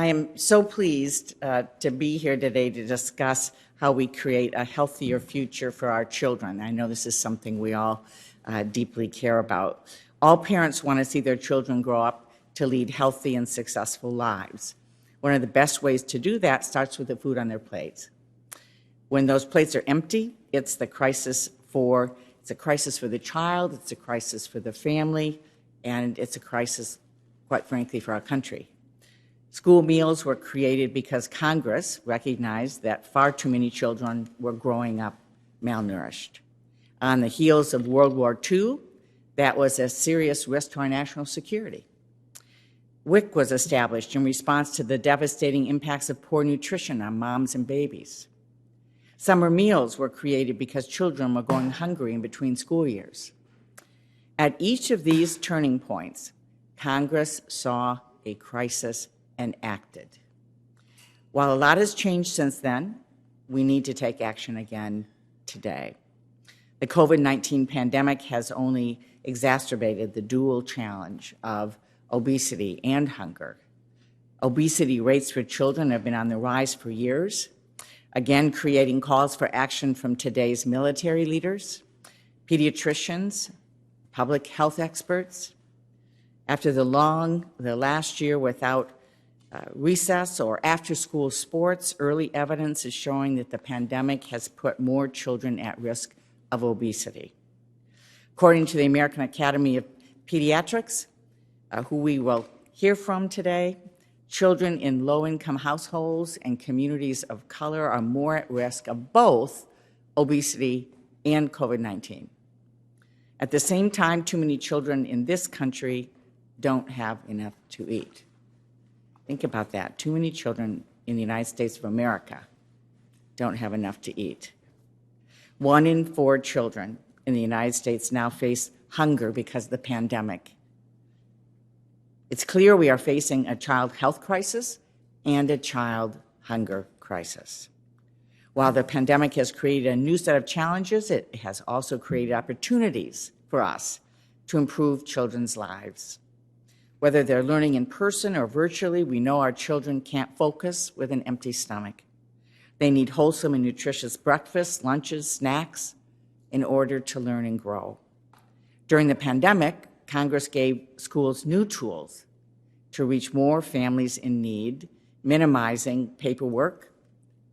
I am so pleased to be here today to discuss how we create a healthier future for our children. I know this is something we all deeply care about. All parents want to see their children grow up to lead healthy and successful lives. One of the best ways to do that starts with the food on their plates. When those plates are empty, it's a crisis for the child, it's a crisis for the family, and it's a crisis, quite frankly, for our country. School meals were created because Congress recognized that far too many children were growing up malnourished. On the heels of World War II, that was a serious risk to our national security. WIC was established in response to the devastating impacts of poor nutrition on moms and babies. Summer meals were created because children were going hungry in between school years. At each of these turning points, Congress saw a crisis and acted. While a lot has changed since then, we need to take action again today. The COVID-19 pandemic has only exacerbated the dual challenge of obesity and hunger. Obesity rates for children have been on the rise for years, again creating calls for action from today's military leaders, pediatricians, public health experts. After the last year without recess or after-school sports, early evidence is showing that the pandemic has put more children at risk of obesity. According to the American Academy of Pediatrics, who we will hear from today, children in low-income households and communities of color are more at risk of both obesity and COVID-19. At the same time, too many children in this country don't have enough to eat. Think about that. Too many children in the United States of America don't have enough to eat. 1 in 4 children in the United States now face hunger because of the pandemic. It's clear we are facing a child health crisis and a child hunger crisis. While the pandemic has created a new set of challenges, it has also created opportunities for us to improve children's lives. Whether they're learning in person or virtually, we know our children can't focus with an empty stomach. They need wholesome and nutritious breakfasts, lunches, snacks in order to learn and grow. During the pandemic, Congress gave schools new tools to reach more families in need, minimizing paperwork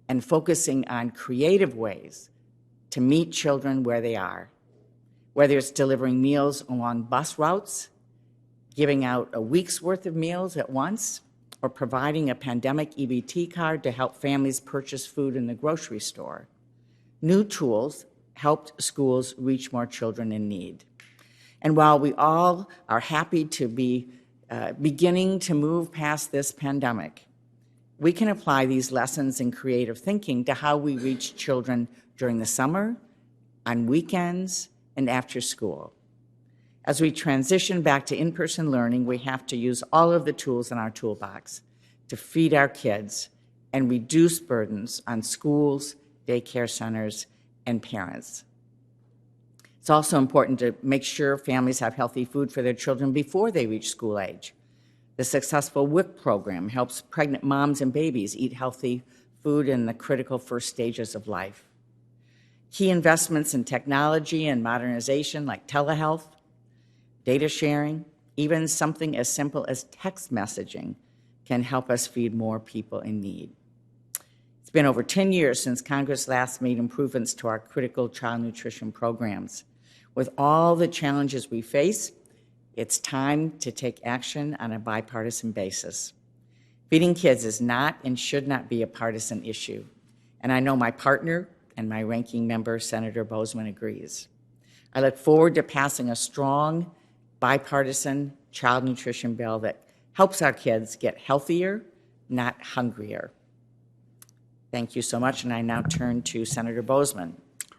and focusing on creative ways to meet children where they are. Whether it's delivering meals along bus routes, giving out a week's worth of meals at once, or providing a pandemic EBT card to help families purchase food in the grocery store. New tools helped schools reach more children in need. And while we all are happy to be beginning to move past this pandemic, we can apply these lessons in creative thinking to how we reach children during the summer, on weekends, and after school. As we transition back to in-person learning, we have to use all of the tools in our toolbox to feed our kids and reduce burdens on schools, daycare centers, and parents. It's also important to make sure families have healthy food for their children before they reach school age. The successful WIC program helps pregnant moms and babies eat healthy food in the critical first stages of life. Key investments in technology and modernization like telehealth, data sharing, even something as simple as text messaging can help us feed more people in need. It's been over 10 years since Congress last made improvements to our critical child nutrition programs. With all the challenges we face, it's time to take action on a bipartisan basis. Feeding kids is not and should not be a partisan issue, and I know my partner and my ranking member, Senator Boozman, agrees. I look forward to passing a strong, bipartisan child nutrition bill that helps our kids get healthier, not hungrier. Thank you so much, and I now turn to Senator Boozman.